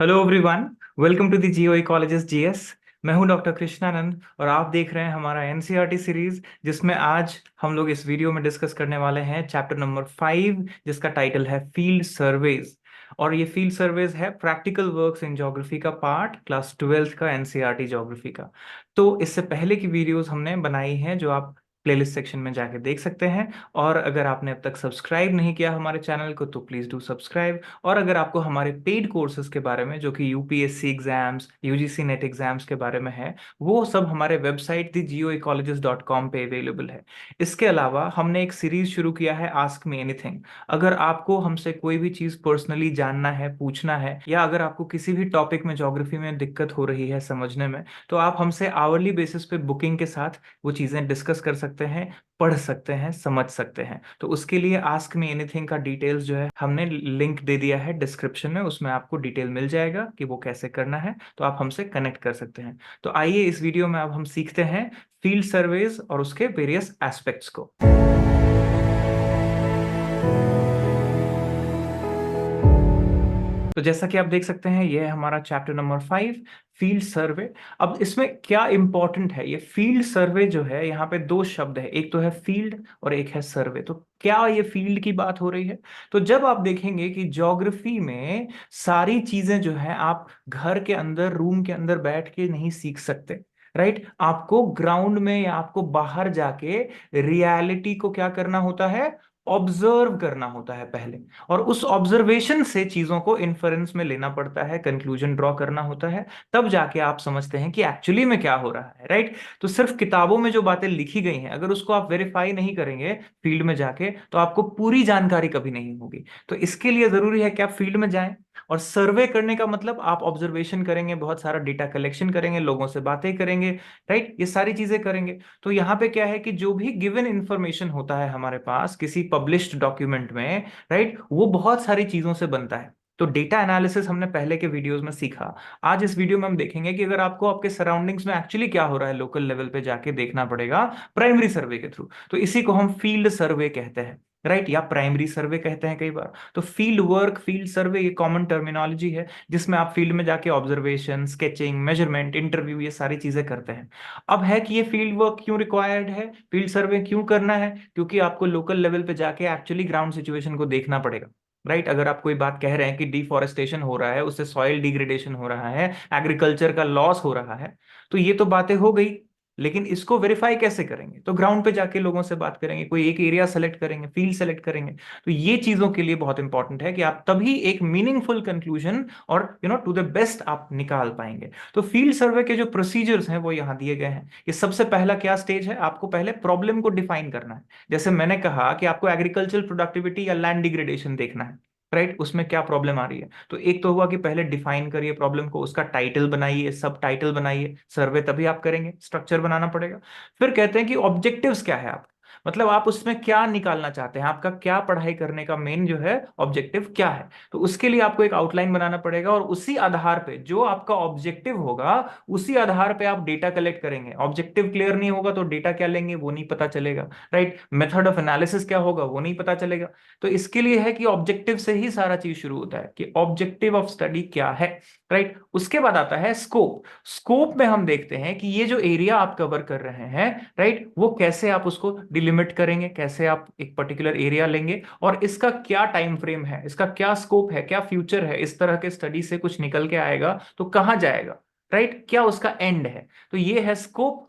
Hello everyone. Welcome to the GOE colleges GS. मैं हूं doctor Krishnanand और आप देख रहे हैं हमारा एनसीईआरटी सीरीज, जिसमें आज हम लोग इस वीडियो में डिस्कस करने वाले हैं चैप्टर नंबर 5, जिसका टाइटल है फील्ड सर्वेज। और ये फील्ड सर्वेज है प्रैक्टिकल वर्क्स इन ज्योग्राफी का पार्ट, क्लास 12th का एनसीईआरटी ज्योग्राफी का। तो इससे पहले की वीडियोस हमने बनाई हैं जो आप प्लेलिस्ट सेक्शन में जाके देख सकते हैं। और अगर आपने अब तक सब्सक्राइब नहीं किया हमारे चैनल को तो प्लीज डू सब्सक्राइब। और अगर आपको हमारे पेड कोर्सेज के बारे में, जो कि UPSC exams, UGC net exams के बारे में है, वो सब हमारे वेबसाइट दी geoecolleges.com पे अवेलेबल है। इसके अलावा हमने एक सीरीज शुरू किया है आस्क मी एनीथिंग। अगर आपको हमसे कोई भी चीज पर्सनली जानना है, पूछना है, या अगर आपको किसी भी टॉपिक में ज्योग्राफी में दिक्कत हो रही है समझने में, तो आप हमसे आवरली बेसिस पे बुकिंग के साथ वो चीजें डिस्कस कर सकते हैं, पढ़ सकते हैं, समझ सकते हैं। तो उसके लिए आस्क मी एनीथिंग का डिटेल्स जो है हमने लिंक दे दिया है डिस्क्रिप्शन में, उसमें आपको डिटेल मिल जाएगा कि वो कैसे करना है, तो आप हमसे कनेक्ट कर सकते हैं। तो आइए इस वीडियो में अब हम सीखते हैं फील्ड सर्वेज और उसके वेरियस एस्पेक्ट्स को। तो जैसा कि आप देख सकते हैं, यह है हमारा चैप्टर नंबर 5, फील्ड सर्वे। अब इसमें क्या इंपॉर्टेंट है, ये फील्ड सर्वे जो है, यहाँ पे दो शब्द है, एक तो है फील्ड और एक है सर्वे। तो क्या ये फील्ड की बात हो रही है? तो जब आप देखेंगे कि ज्योग्राफी में सारी चीजें जो है आप घर के अंदर, रूम के अंदर बैठ के नहीं सीख सकते, राइट। आपको ग्राउंड में या आपको बाहर जाके रियलिटी को क्या करना होता है, ऑब्जर्व करना होता है पहले। और उस ऑब्जर्वेशन से चीजों को इन्फरेंस में लेना पड़ता है, कंक्लूजन ड्रॉ करना होता है, तब जाके आप समझते हैं कि एक्चुअली में क्या हो रहा है, राइट। तो सिर्फ किताबों में जो बातें लिखी गई हैं, अगर उसको आप वेरीफाई नहीं करेंगे फील्ड में जाके, तो आपको पूरी जानकारी कभी नहीं होगी। तो इसके लिए जरूरी है कि आप फील्ड में जाएं। और सर्वे करने का मतलब आप ऑब्जर्वेशन करेंगे, बहुत सारा डेटा कलेक्शन करेंगे, लोगों से बातें करेंगे, राइट, ये सारी चीजें करेंगे। तो यहाँ पे क्या है कि जो भी गिवन इंफॉर्मेशन होता है हमारे पास किसी पब्लिश्ड डॉक्यूमेंट में, राइट, वो बहुत सारी चीजों से बनता है। तो डेटा एनालिसिस हमने पहले के वीडियोस में सीखा। आज इस वीडियो में हम देखेंगे कि अगर आपको आपके सराउंडिंग्स में एक्चुअली क्या हो रहा है लोकल लेवल पे जाके देखना पड़ेगा प्राइमरी सर्वे के थ्रू। तो इसी को हम फील्ड सर्वे कहते हैं, राइट, या प्राइमरी सर्वे कहते हैं कई बार। तो फील्ड वर्क, फील्ड सर्वे, ये कॉमन टर्मिनोलॉजी है जिसमें आप फील्ड में जाके ऑब्जर्वेशन, स्केचिंग, मेजरमेंट, इंटरव्यू, ये सारी चीजें करते हैं। अब है कि ये फील्ड वर्क क्यों रिक्वायर्ड है, फील्ड सर्वे क्यों करना है? क्योंकि आपको लोकल लेवल पे जाके एक्चुअली ग्राउंड सिचुएशन को देखना पड़ेगा, राइट। अगर आप कोई बात कह रहे हैं कि डिफॉरेस्टेशन हो रहा है, उससे सॉइल डिग्रेडेशन हो रहा है, एग्रीकल्चर का लॉस हो रहा है, तो ये तो बातें हो गई। लेकिन इसको वेरीफाई कैसे करेंगे? तो ग्राउंड पे जाके लोगों से बात करेंगे, कोई एक एरिया सेलेक्ट करेंगे, फील्ड सेलेक्ट करेंगे। तो ये चीजों के लिए बहुत इंपॉर्टेंट है कि आप तभी एक मीनिंगफुल कंक्लूजन और टू द बेस्ट आप निकाल पाएंगे। तो फील्ड सर्वे के जो प्रोसीजर्स हैं वो यहाँ दिए गए हैं। ये सबसे पहला क्या स्टेज है, आपको पहले प्रॉब्लम को डिफाइन करना है। जैसे मैंने कहा कि आपको एग्रीकल्चरल प्रोडक्टिविटी या लैंड डिग्रेडेशन देखना है, राइट, उसमें क्या प्रॉब्लम आ रही है। तो एक तो हुआ कि पहले डिफाइन करिए प्रॉब्लम को, उसका टाइटल बनाइए, सब टाइटल बनाइए, सर्वे तभी आप करेंगे, स्ट्रक्चर बनाना पड़ेगा। फिर कहते हैं कि ऑब्जेक्टिव्स क्या है आप, मतलब आप उसमें क्या निकालना चाहते हैं, आपका क्या पढ़ाई करने का मेन जो है ऑब्जेक्टिव क्या है। तो उसके लिए आपको एक आउटलाइन बनाना पड़ेगा, और उसी आधार पे जो आपका ऑब्जेक्टिव होगा, उसी आधार पे आप डेटा कलेक्ट करेंगे। ऑब्जेक्टिव क्लियर नहीं होगा तो डेटा क्या लेंगे वो नहीं पता चलेगा, राइट। मेथड ऑफ एनालिसिस क्या होगा वो नहीं पता चलेगा। तो इसके लिए है कि ऑब्जेक्टिव से ही सारा चीज शुरू होता है कि ऑब्जेक्टिव ऑफ स्टडी क्या है, राइट। उसके बाद आता है स्कोप। स्कोप में हम देखते हैं कि ये जो एरिया आप कवर कर रहे हैं, राइट, वो कैसे आप उसको डिलिमिट करेंगे, कैसे आप एक पर्टिकुलर एरिया लेंगे, और इसका क्या टाइम फ्रेम है, इसका क्या स्कोप है, क्या फ्यूचर है, इस तरह के स्टडी से कुछ निकल के आएगा तो कहां जाएगा, राइट, क्या उसका एंड है। तो ये है स्कोप।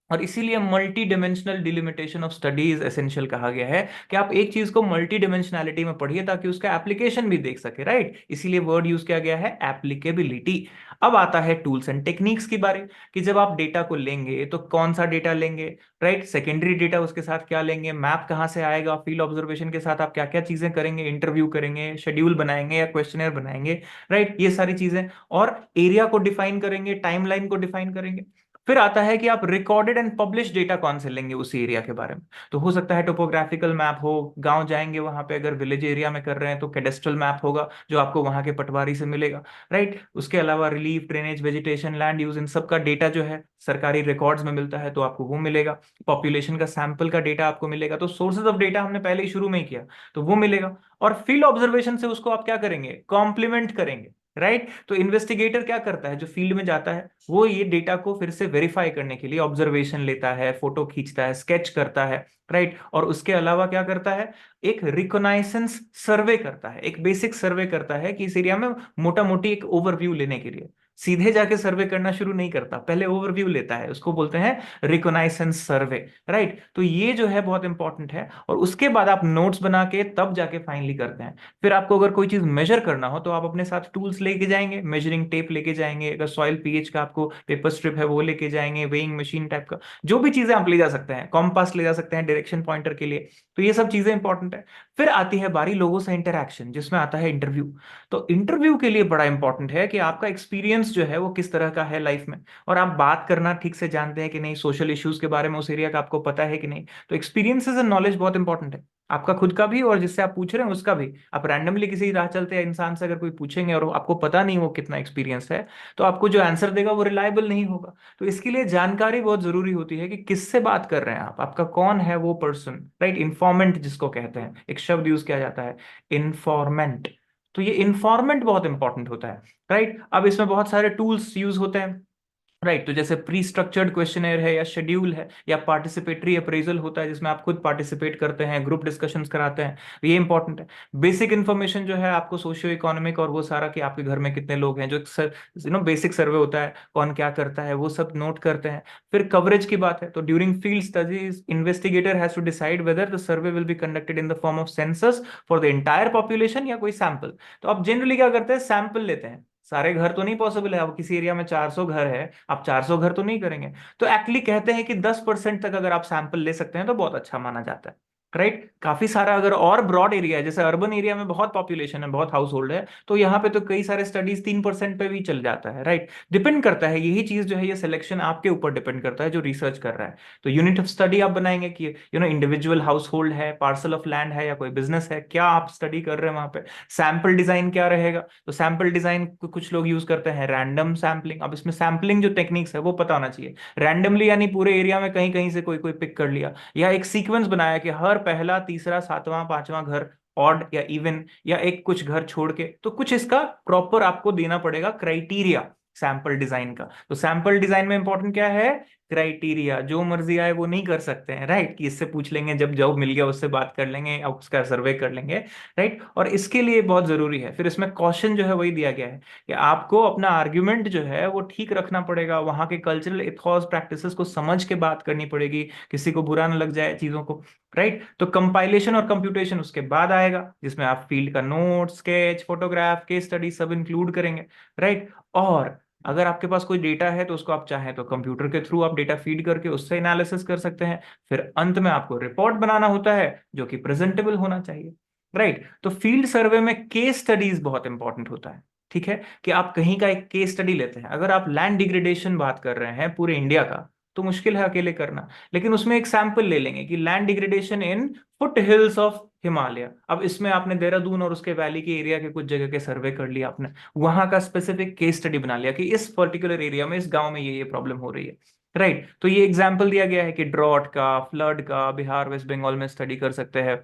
और इसीलिए multi dimensional delimitation of studies essential कहा गया है कि आप एक चीज को मल्टी डिमेंशनैलिटी में पढ़िए ताकि उसका एप्लीकेशन भी देख सके, राइट। इसीलिए वर्ड यूज किया गया है एप्लीकेबिलिटी। अब आता है टूल्स एंड टेक्निक्स की बारे, कि जब आप डेटा को लेंगे तो कौन सा डेटा लेंगे, राइट, सेकेंडरी डेटा उसके साथ क्या लेंगे, मैप कहाँ से आएगा, फील्ड ऑब्जर्वेशन के साथ आप क्या क्या चीजें करेंगे, इंटरव्यू करेंगे, शेड्यूल बनाएंगे या क्वेश्चनर बनाएंगे, राइट, ये सारी चीजें। और एरिया को डिफाइन करेंगे, टाइमलाइन को डिफाइन करेंगे। फिर आता है कि आप रिकॉर्डेड एंड पब्लिश डेटा कौन से लेंगे उसी एरिया के बारे में। तो हो सकता है टोपोग्राफिकल मैप हो, गांव जाएंगे वहां पे, अगर विलेज एरिया में कर रहे हैं तो कैडेस्ट्रल मैप होगा जो आपको वहां के पटवारी से मिलेगा, राइट। उसके अलावा relief, drainage, vegetation, land use, इन सब का डेटा जो है सरकारी रिकॉर्ड्स में मिलता है तो आपको वो मिलेगा। पॉपुलेशन का सैंपल का डेटा आपको मिलेगा, तो सोर्सेज ऑफ डेटा हमने पहले ही शुरू में ही किया तो वो मिलेगा। और फील्ड ऑब्जर्वेशन से उसको आप क्या करेंगे, कॉम्प्लीमेंट करेंगे, राइट। तो इन्वेस्टिगेटर क्या करता है, जो फील्ड में जाता है वो ये डेटा को फिर से वेरीफाई करने के लिए ऑब्जर्वेशन लेता है, फोटो खींचता है, स्केच करता है, राइट। और उसके अलावा क्या करता है, एक रिकोनाइसेंस सर्वे करता है, एक बेसिक सर्वे करता है कि इस एरिया में मोटा मोटी एक ओवरव्यू लेने के लिए। सीधे जाके सर्वे करना शुरू नहीं करता, पहले ओवरव्यू लेता है, उसको बोलते हैं रिकोनाइसेंस सर्वे, राइट। तो ये जो है बहुत इंपॉर्टेंट है, और उसके बाद आप नोट्स बना के तब जाके फाइनली करते हैं। फिर आपको अगर कोई चीज मेजर करना हो तो आप अपने साथ टूल्स लेके जाएंगे, मेजरिंग टेप लेके जाएंगे, अगर सॉइल पीएच का आपको पेपर स्ट्रिप है वो लेके जाएंगे, वेइंग मशीन टाइप का जो भी चीजें आप ले जा सकते हैं, कॉम्पास ले जा सकते हैं डायरेक्शन पॉइंटर के लिए। तो ये सब चीजें इंपॉर्टेंट है। फिर आती है बारी लोगों से इंटरेक्शन, जिसमें आता है इंटरव्यू। तो इंटरव्यू के लिए बड़ा इंपॉर्टेंट है कि आपका एक्सपीरियंस जो है वो किस तरह का है लाइफ में, और आप बात करना ठीक से जानते हैं कि नहीं, सोशल इश्यूज के बारे में उस एरिया का आपको पता है कि नहीं। तो एक्सपीरियंसेस एंड नॉलेज बहुत इंपॉर्टेंट है, आपका खुद का भी और जिससे आप पूछ रहे हैं उसका भी। आप रैंडमली किसी राह चलते इंसान से अगर कोई पूछेंगे और आपको पता नहीं वो कितना एक्सपीरियंस है, तो आपको जो आंसर देगा वो रिलायबल नहीं होगा। तो इसके लिए जानकारी बहुत जरूरी होती है कि किससे बात कर रहे हैं आप, आपका कौन है वो पर्सन, राइट। इन्फॉर्मेंट जिसको कहते हैं, एक शब्द यूज किया जाता है, इन्फॉर्मेंट। तो ये इन्फॉर्मेंट बहुत इंपॉर्टेंट होता है, राइट। अब इसमें बहुत सारे टूल्स यूज होते हैं, राइट। तो जैसे प्री स्ट्रक्चर्ड क्वेश्चनेयर है, या शेड्यूल है, या पार्टिसिपेटरी अप्रेजल होता है जिसमें आप खुद पार्टिसिपेट करते हैं, ग्रुप डिस्कशंस कराते हैं, तो ये इंपॉर्टेंट है। बेसिक इन्फॉर्मेशन जो है आपको सोशियो इकोनॉमिक और वो सारा, कि आपके घर में कितने लोग हैं, जो बेसिक सर्वे होता है, कौन क्या करता है, वो सब नोट करते हैं। फिर कवरेज की बात है, तो during field studies investigator has to decide whether the survey will be conducted in the form of census for the entire population, या कोई सैंपल। तो आप जनरली क्या करते हैं, सैंपल लेते हैं। सारे घर तो नहीं पॉसिबल है, अब किसी एरिया में 400 घर है, आप 400 घर तो नहीं करेंगे। तो एक्चुअली कहते हैं कि 10% तक अगर आप सैंपल ले सकते हैं तो बहुत अच्छा माना जाता है, राइट। काफी सारा अगर और ब्रॉड एरिया है, जैसे अर्बन एरिया में बहुत पॉपुलेशन है, बहुत हाउस होल्ड है, तो यहाँ पे तो कई सारे स्टडीज 3% पे भी चल जाता है, राइट। डिपेंड करता है, यही चीज जो है, ये सिलेक्शन आपके ऊपर डिपेंड करता है जो रिसर्च कर रहा है। तो यूनिट ऑफ स्टडी आप बनाएंगे कि इंडिविजुअल हाउस होल्ड है, पार्सल ऑफ लैंड है, या कोई बिजनेस है, क्या आप स्टडी कर रहे हैं वहां पे। सैंपल डिजाइन क्या रहेगा, तो सैंपल डिजाइन कुछ लोग यूज करते हैं रैंडम सैंपलिंग। अब इसमें सैंपलिंग जो टेक्निक्स है वो पता होना चाहिए। रैंडमली यानी पूरे एरिया में कहीं कहीं से कोई कोई पिक कर लिया, या एक सीक्वेंस बनाया कि हर पहला तीसरा सातवां पांचवां घर ऑड या इवन, या एक कुछ घर छोड़ के, तो कुछ इसका प्रॉपर आपको देना पड़ेगा क्राइटेरिया सैंपल डिजाइन का। तो सैंपल डिजाइन में इंपॉर्टेंट क्या है, क्राइटेरिया। जो मर्जी आए वो नहीं कर सकते हैं, राइट। कि इससे पूछ लेंगे, जब जॉब मिल गया उससे बात कर लेंगे, अब उसका सर्वे कर लेंगे, राइट। और इसके लिए बहुत जरूरी है, फिर इसमें क्वेश्चन जो है वही दिया गया है कि आपको अपना आर्ग्यूमेंट जो है वो ठीक रखना पड़ेगा, वहां के कल्चरल इथॉस प्रैक्टिसेस को समझ के बात करनी पड़ेगी, किसी को बुरा ना लग जाए चीजों को, राइट। तो कंपाइलेशन और कंप्यूटेशन उसके बाद आएगा, जिसमें आप फील्ड का note, sketch, photograph, case study सब इंक्लूड करेंगे, राइट। और अगर आपके पास कोई डेटा है तो उसको आप चाहें तो कंप्यूटर के थ्रू आप डेटा फीड करके उससे एनालिसिस कर सकते हैं। फिर अंत में आपको रिपोर्ट बनाना होता है जो कि प्रेजेंटेबल होना चाहिए, राइट। तो फील्ड सर्वे में केस स्टडीज बहुत इंपॉर्टेंट होता है, ठीक है। कि आप कहीं का एक केस स्टडी लेते हैं, अगर आप लैंड डिग्रेडेशन बात कर रहे हैं पूरे इंडिया का, तो मुश्किल है अकेले करना। लेकिन उसमें एक सैंपल ले लेंगे कि land degradation in foot hills of Himalaya. अब इसमें आपने देहरादून और उसके वैली के एरिया के कुछ जगह के सर्वे कर लिया आपने, वहां का स्पेसिफिक केस स्टडी बना लिया कि इस पर्टिकुलर एरिया में, इस गांव में ये प्रॉब्लम हो रही है, राइट। तो ये एग्जाम्पल दिया गया है कि ड्रॉट का, फ्लड का, बिहार वेस्ट बंगाल में स्टडी कर सकते हैं,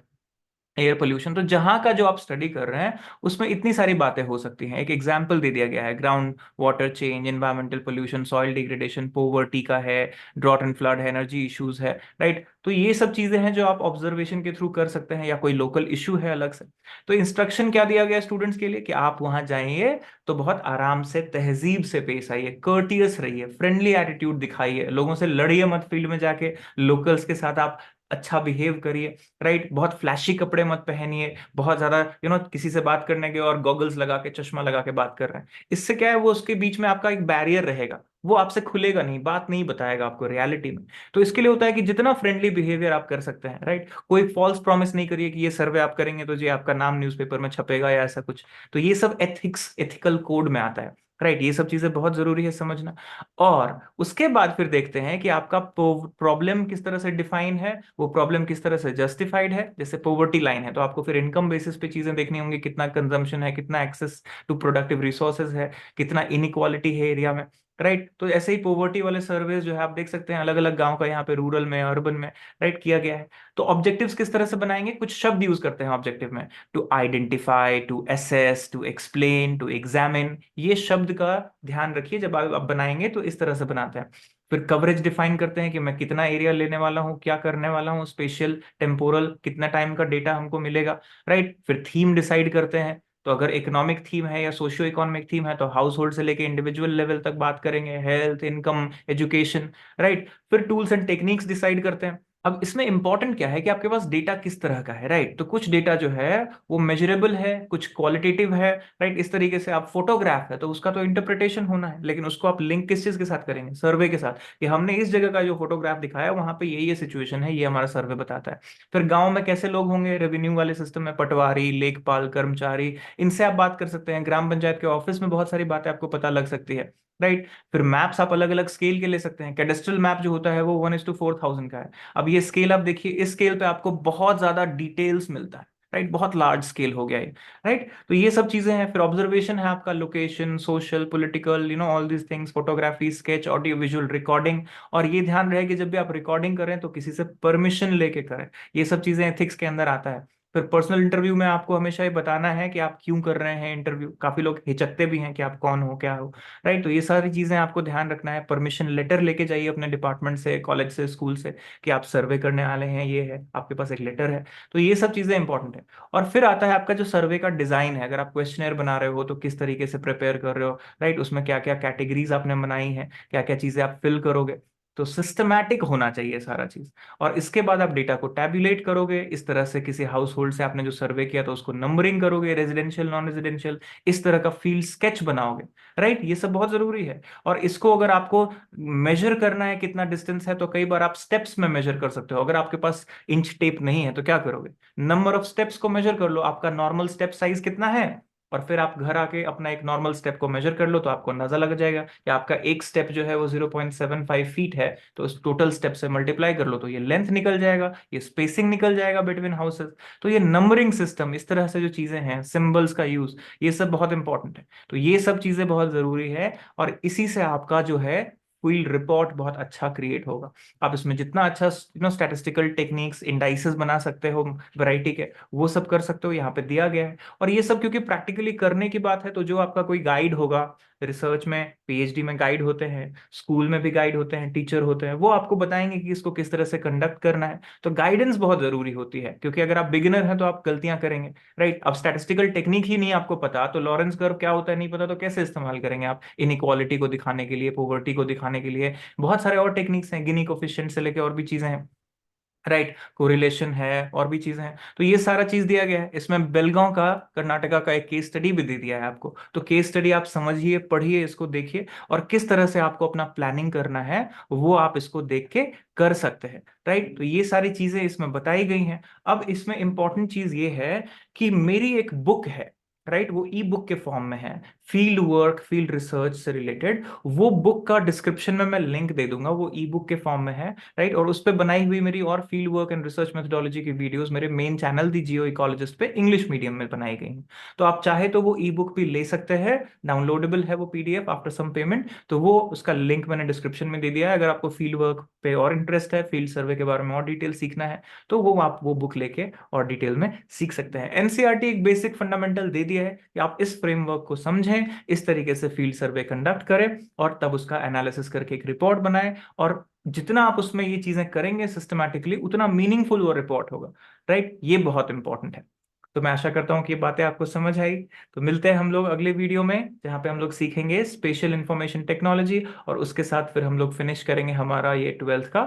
एयर पोल्यूशन। तो जहां का जो आप स्टडी कर रहे हैं उसमें इतनी सारी बातें हो सकती हैं। एक एग्जाम्पल दे दिया गया है, ground water change, environmental pollution, soil degradation, poverty का है, ड्रॉट एंड फ्लड है, एनर्जी इश्यूज है, राइट। तो ये सब चीजें हैं जो आप ऑब्जर्वेशन के थ्रू कर सकते हैं, या कोई लोकल इशू है अलग से। तो इंस्ट्रक्शन क्या दिया गया स्टूडेंट्स के लिए कि आप वहां जाइए तो बहुत आराम से, तहजीब से पेश आइए, कर्टियस रहिए, फ्रेंडली एटीट्यूड दिखाइए, लोगों से लड़िए मत फील्ड में जाके, लोकल्स के साथ आप अच्छा बिहेव करिए, राइट। बहुत फ्लैशी कपड़े मत पहनिए, बहुत ज्यादा किसी से बात करने के और गॉगल्स लगा के, चश्मा लगा के बात कर रहे हैं, इससे क्या है, वो उसके बीच में आपका एक बैरियर रहेगा, वो आपसे खुलेगा नहीं, बात नहीं बताएगा आपको रियलिटी में। तो इसके लिए होता है कि जितना फ्रेंडली बिहेवियर आप कर सकते हैं, राइट। कोई फॉल्स प्रॉमिस नहीं करिए कि ये सर्वे आप करेंगे तो जी आपका नाम न्यूज़पेपर में छपेगा या ऐसा कुछ। तो ये सब एथिक्स, एथिकल कोड में आता है, राइट। ये सब चीजें बहुत जरूरी है समझना। और उसके बाद फिर देखते हैं कि आपका प्रॉब्लम किस तरह से डिफाइन है, वो प्रॉब्लम किस तरह से जस्टिफाइड है। जैसे पोवर्टी लाइन है तो आपको फिर इनकम बेसिस पे चीजें देखनी होंगी, कितना कंजम्पशन है, कितना एक्सेस टू प्रोडक्टिव रिसोर्सेज है, कितना इनइक्वालिटी है एरिया में, राइट। तो ऐसे ही पोवर्टी वाले सर्वेज जो है आप देख सकते हैं अलग अलग गांव का, यहाँ पे रूरल में, अर्बन में, राइट, किया गया है। तो ऑब्जेक्टिव्स किस तरह से बनाएंगे, कुछ शब्द यूज करते हैं ऑब्जेक्टिव में, to identify, to assess, to explain, to examine, ये शब्द का ध्यान रखिए जब आप बनाएंगे तो इस तरह से बनाते हैं। फिर कवरेज डिफाइन करते हैं कि मैं कितना एरिया लेने वाला हूँ, क्या करने वाला हूँ, स्पेशल, टेम्पोरल, कितना टाइम का डेटा हमको मिलेगा, राइट। फिर थीम डिसाइड करते हैं, तो अगर इकोनॉमिक थीम है या सोशियो इकोनॉमिक थीम है तो हाउस होल्ड से लेके इंडिविजुअल लेवल तक बात करेंगे, हेल्थ, इनकम, एजुकेशन, राइट। फिर टूल्स एंड टेक्निक्स डिसाइड करते हैं। अब इसमें इंपॉर्टेंट क्या है कि आपके पास डेटा किस तरह का है, राइट। तो कुछ डेटा जो है वो मेजरेबल है, कुछ क्वालिटेटिव है, राइट। इस तरीके से आप फोटोग्राफ है तो उसका तो इंटरप्रिटेशन होना है, लेकिन उसको आप लिंक किस चीज के साथ करेंगे, सर्वे के साथ, कि हमने इस जगह का जो फोटोग्राफ दिखाया वहां पे ये सिचुएशन है, ये हमारा सर्वे बताता है। फिर गांव में कैसे लोग होंगे, रेवेन्यू वाले सिस्टम में पटवारी, लेखपाल, कर्मचारी, इनसे आप बात कर सकते हैं। ग्राम पंचायत के ऑफिस में बहुत सारी बातें आपको पता लग सकती है, राइट। फिर मैप्स आप अलग अलग स्केल के ले सकते हैं। कैडेस्ट्रल मैप जो होता है वो 1:4000 का है। अब ये स्केल आप देखिए, इस स्केल पे आपको बहुत ज्यादा डिटेल्स मिलता है, राइट, बहुत लार्ज स्केल हो गया है, राइट। तो ये सब चीजें हैं। फिर ऑब्जर्वेशन है आपका, location, social, political, all these things, photography, sketch, audio visual, recording. और ये ध्यान रहे कि जब भी आप रिकॉर्डिंग करें तो किसी से परमिशन लेके करें, ये सब चीजें एथिक्स के अंदर आता है। फिर पर्सनल इंटरव्यू में आपको हमेशा ये बताना है कि आप क्यों कर रहे हैं इंटरव्यू, काफी लोग हिचकते भी हैं कि आप कौन हो, क्या हो, राइट। तो ये सारी चीजें आपको ध्यान रखना है। परमिशन लेटर लेके जाइए अपने डिपार्टमेंट से, कॉलेज से, स्कूल से, कि आप सर्वे करने वाले हैं, ये है आपके पास एक लेटर है। तो ये सब चीजें इंपॉर्टेंट है। और फिर आता है आपका जो सर्वे का डिजाइन है, अगर आप क्वेश्चनर बना रहे हो तो किस तरीके से प्रिपेयर कर रहे हो, राइट, उसमें क्या क्या कैटेगरीज आपने बनाई हैं, क्या क्या चीजें आप फिल करोगे। तो सिस्टमैटिक होना चाहिए सारा चीज। और इसके बाद आप डेटा को टैबुलेट करोगे इस तरह से, किसी हाउस होल्ड से आपने जो सर्वे किया तो उसको नंबरिंग करोगे, रेजिडेंशियल, नॉन रेजिडेंशियल, इस तरह का फील्ड स्केच बनाओगे, राइट। ये सब बहुत जरूरी है। और इसको अगर आपको मेजर करना है कितना डिस्टेंस है तो कई बार आप स्टेप्स में मेजर कर सकते हो। अगर आपके पास इंच टेप नहीं है तो क्या करोगे, नंबर ऑफ स्टेप्स को मेजर कर लो, आपका नॉर्मल स्टेप साइज कितना है, और फिर आप घर आके अपना एक नॉर्मल स्टेप को मेजर कर लो तो आपको अंदाजा लग जाएगा कि आपका एक स्टेप जो है वो 0.75 फीट है, तो उस टोटल स्टेप से मल्टीप्लाई कर लो तो ये लेंथ निकल जाएगा, ये स्पेसिंग निकल जाएगा बिटवीन हाउसेस। तो ये नंबरिंग सिस्टम, इस तरह से जो चीजें हैं, सिंबल्स का यूज, ये सब बहुत इंपॉर्टेंट है। तो ये सब चीजें बहुत जरूरी है। और इसी से आपका जो है फील्ड रिपोर्ट बहुत अच्छा क्रिएट होगा। आप इसमें जितना अच्छा स्टैटिस्टिकल टेक्निक्स, इंडाइसेस बना सकते हो वैरायटी के, वो सब कर सकते हो, यहाँ पे दिया गया है। और ये सब क्योंकि प्रैक्टिकली करने की बात है तो जो आपका कोई गाइड होगा, रिसर्च में, पीएचडी में गाइड होते हैं, स्कूल में भी गाइड होते हैं, टीचर होते हैं, वो आपको बताएंगे कि इसको किस तरह से कंडक्ट करना है। तो गाइडेंस बहुत जरूरी होती है, क्योंकि अगर आप बिगिनर हैं तो आप गलतियां करेंगे, राइट। अब स्टैटिस्टिकल टेक्निक ही नहीं आपको पता तो लॉरेंस कर्व क्या होता है नहीं पता तो कैसे इस्तेमाल करेंगे आप इनइक्वालिटी को दिखाने के लिए, पॉवर्टी को दिखाने के लिए। बहुत सारे और टेक्निक्स हैं, गिनी कोफिशिएंट से लेके और भी चीजें हैं, राइट, कोरिलेशन है, और भी चीजें हैं। तो ये सारा चीज दिया गया है। इसमें बेलगांव का, कर्नाटका का एक केस स्टडी भी दे दिया है आपको। तो केस स्टडी आप समझिए, पढ़िए, इसको देखिए, और किस तरह से आपको अपना प्लानिंग करना है वो आप इसको देख के कर सकते हैं, राइट। तो ये सारी चीजें इसमें बताई गई हैं। अब इसमें इंपॉर्टेंट चीज ये है कि मेरी एक बुक है, राइट, वो ई बुक के फॉर्म में है, फील्ड वर्क, फील्ड रिसर्च से रिलेटेड। वो बुक का डिस्क्रिप्शन में मैं लिंक दे दूंगा, वो ई बुक के फॉर्म में है, राइट। और उस पे बनाई हुई मेरी और field work and research methodology की वीडियोस मेरे मेन चैनल दी जियो इकोलॉजिस्ट पे इंग्लिश मीडियम में बनाई गई हैं। तो आप चाहे तो वो ई बुक भी ले सकते हैं, डाउनलोडेबल है वो पीडीएफ आफ्टर सम पेमेंट। तो वो उसका लिंक मैंने डिस्क्रिप्शन में दे दिया है। अगर आपको फील्ड वर्क पे और इंटरेस्ट है, फील्ड सर्वे के बारे में और डिटेल सीखना है, तो वो आप वो बुक लेके और डिटेल में सीख सकते हैं। एनसीईआरटी एक बेसिक फंडामेंटल दे दिया है कि आप इस फ्रेमवर्क को समझें, इस तरीके से फील्ड सर्वे कंडक्ट करें, और तब उसका एनालिसिस करके एक रिपोर्ट बनाएं। और जितना आप उसमें ये चीजें करेंगे सिस्टमैटिकली, उतना मीनिंगफुल वो रिपोर्ट होगा, राइट। ये बहुत इंपॉर्टेंट है। तो मैं आशा करता हूं कि ये बातें आपको समझ आई। तो मिलते हैं हम लोग अगले वीडियो में, जहां पे हम लोग सीखेंगे स्पेशल इंफॉर्मेशन टेक्नोलॉजी, और उसके साथ फिर हम लोग फिनिश करेंगे हमारा ये 12th का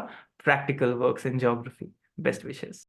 practical works in geography. Best wishes.